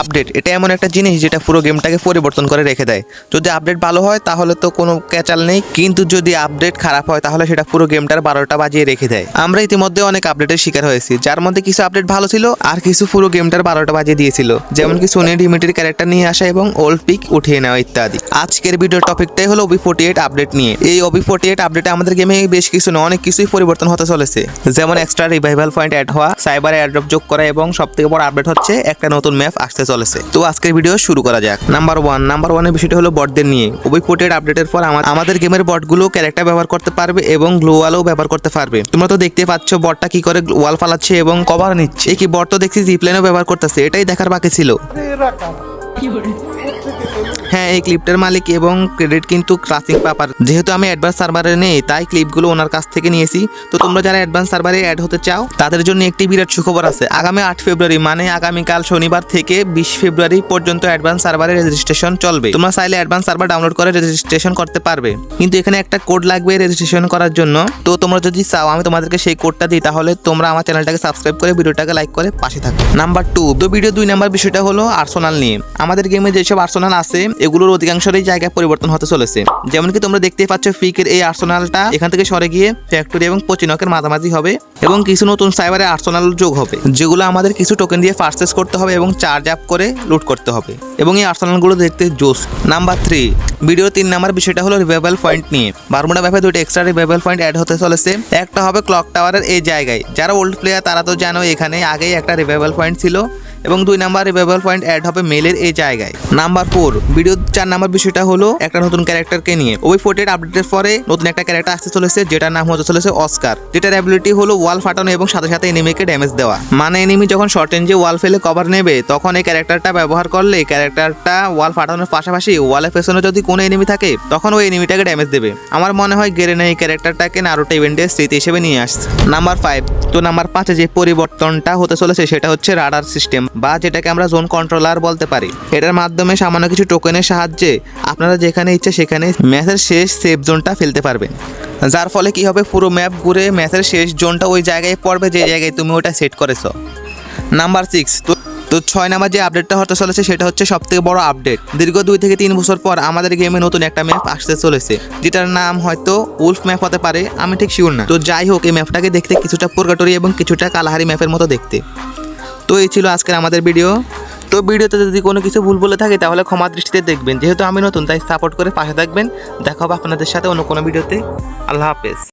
Update এটা এমন একটা জিনিস যেটা পুরো গেমটাকে পরিবর্তন করে রেখে দেয়। যদি আপডেট ভালো হয় তাহলে তো কোনো ক্যাচাল নেই, কিন্তু যদি আপডেট খারাপ হয় তাহলে সেটা পুরো গেমটার 12টা বাজিয়ে রেখে দেয়। আমরা ইতিমধ্যে অনেক আপডেটের শিকার হয়েছি, যার মধ্যে কিছু আপডেট ভালো ছিল আর কিছু পুরো গেমটার 12টা বাজিয়ে দিয়েছিল, যেমন কি সোনি ডিমিটির ক্যারেক্টার নিয়ে আসা এবং ওল্ড পিক উঠিয়ে নেওয়া ইত্যাদি। আজকের ভিডিওর টপিকটাই হলো OB48 আপডেট নিয়ে। এই OB48 আপডেটে আমাদের গেমে বেশ কিছু না অনেক কিছুই পরিবর্তন হতে চলেছে, যেমন এক্সট্রা রিভাইভাল পয়েন্ট অ্যাড হওয়া, সাইবার এয়ারড্রপ যোগ করা এবং সবথেকে বড় আপডেট হচ্ছে একটা নতুন ম্যাপ আসতে চলেছে। তো আজকের ভিডিও শুরু করা যাক। নাম্বার ওয়ানের বিষয়টা হলো বটদের নিয়ে। OB48 আপডেটের পর আমাদের গেমের বটগুলো ক্যারেক্টার ব্যবহার করতে পারবে এবং গ্লো ওয়ালও ব্যবহার করতে পারবে। তোমরা তো দেখতে পাচ্ছ বটটা কি করে ওয়াল ফালাচ্ছে এবং কভার নিচ্ছে। এই কি বট তো দেখছি জিপ্লাইনও ব্যবহার করতেছে, এটাই দেখার বাকি ছিল। হ্যাঁ, এই ক্লিপটার মালিক এবং ক্রেডিট কিন্তু ক্লাসিক পাপার। যেহেতু আমি অ্যাডভান্স সার্ভারে নেই তাই ক্লিপগুলো ওনার কাছ থেকে নিয়েছি। তো তোমরা যারা অ্যাডভান্স সার্ভারে অ্যাড হতে চাও তাদের জন্য একটি বিরাট সুখবর আছে। আগামী 8 ফেব্রুয়ারি মানে আগামীকাল শনিবার থেকে 20 ফেব্রুয়ারি পর্যন্ত অ্যাডভান্স সার্ভারে রেজিস্ট্রেশন চলবে। তোমরা চাইলে অ্যাডভান্স সার্ভার ডাউনলোড করে রেজিস্ট্রেশন করতে পারবে, কিন্তু এখানে একটা কোড লাগবে রেজিস্ট্রেশন করার জন্য। তো তোমরা যদি চাও আমি তোমাদেরকে সেই কোডটা দিই, তাহলে তোমরা আমার চ্যানেলটাকে সাবস্ক্রাইব করে ভিডিওটাকে লাইক করে পাশে থাকো। নাম্বার 2, তো ভিডিও 2 নাম্বার বিষয়টা হলো আর্সেনাল নিয়ে। আমাদের গেমে যেসব আর্সেনাল আছে এগুলোর অধিকাংশেরই জায়গায় পরিবর্তন হতে চলেছে। যেমন কি তোমরা দেখতেই পাচ্ছ ফিকের এই আর্সেনালটা এখান থেকে সরে গিয়ে ফ্যাক্টরি এবং পচিনকের মাঝামাঝি হবে এবং কিছু নতুন সাইবারে আর্সেনাল যোগ হবে, যেগুলো আমাদের কিছু টোকেন দিয়ে পারচেজ করতে হবে এবং চার্জ আপ করে লুট করতে হবে, এবং এই আর্সেনালগুলো দেখতে জোস। নাম্বার 3, ভিডিও 3 নাম্বার বিষয়টা হলো রিভাইভাল পয়েন্ট নিয়ে। বারমুডা ম্যাপে 2টা এক্সট্রা রিভাইভাল পয়েন্ট অ্যাড হতে চলেছে। একটা হবে ক্লক টাওয়ারের এই জায়গায়, যারা ওল্ড প্লেয়ার তারা তো জানো এখানে আগেই একটা রিভাইভাল পয়েন্ট ছিল, এবং 2 নাম্বার রিভাইভাল পয়েন্ট অ্যাড হবে মেলের এই জায়গায়। নাম্বার 4, ভিডিও 4 নাম্বার বিষয়টা হলো একটা নতুন ক্যারেক্টারকে নিয়ে। OB48 আপডেটের পরে নতুন একটা ক্যারেক্টার আসতে চলেছে যেটার নাম হতে চলেছে অস্কার, যেটার অ্যাবিলিটি হলো ওয়াল ফাটানো এবং সাথে সাথে এনিমিকে ড্যামেজ দেওয়া। মানে এনিমি যখন শর্ট রেঞ্জে ওয়াল ফেলে কভার নেবে তখন এই ক্যারেক্টারটা ব্যবহার করলে ক্যারেক্টারটা ওয়াল ফাটানোর পাশাপাশি ওয়ালের পেছনে যদি কোনো এনিমি থাকে তখন ওই এনিমিটাকে ড্যামেজ দেবে। আমার মনে হয় গেরেনা এই ক্যারেক্টারটাকে নারুটো ইভেন্টের স্মৃতি হিসেবে নিয়ে আসছে। নাম্বার 5, তো নাম্বার 5 যে পরিবর্তনটা হতে চলেছে সেটা হচ্ছে রাডার সিস্টেম, বা যেটাকে আমরা জোন কন্ট্রোলার বলতে পারি। এটার মাধ্যমে সামান্য কিছু টোকেনের সাহায্যে আপনারা যেখানে ইচ্ছে সেখানে ম্যাচের শেষ সেফ জোনটা ফেলতে পারবেন, যার ফলে কি হবে পুরো ম্যাপ ঘুরে ম্যাচের শেষ জোনটা ওই জায়গায় পড়বে যে জায়গায় তুমি ওটা সেট করেছো। নাম্বার 6, তো 6 নাম্বার যে আপডেটটা হতে চলেছে সেটা হচ্ছে সবথেকে বড় আপডেট। দীর্ঘ 2 থেকে 3 বছর পর আমাদের গেমে নতুন একটা ম্যাপ আসতে চলেছে, যেটার নাম হয়তো উলফ ম্যাপ হতে পারে, আমি ঠিক শিওর না। তো যাই হোক, এই ম্যাপটাকে দেখতে কিছুটা পুরগাটরি এবং কিছুটা কালাহারি ম্যাপের মতো দেখতে। তো এই ছিল আজকের আমাদের ভিডিও। তো ভিডিওতে যদি কোনো কিছু ভুল বলে থাকে তাহলে ক্ষমা দৃষ্টিতে দেখবেন, যেহেতু আমি নতুন তাই সাপোর্ট করে পাশে থাকবেন। দেখা হবে আপনাদের সাথে অন্য কোনো ভিডিওতে। আল্লাহ হাফেজ।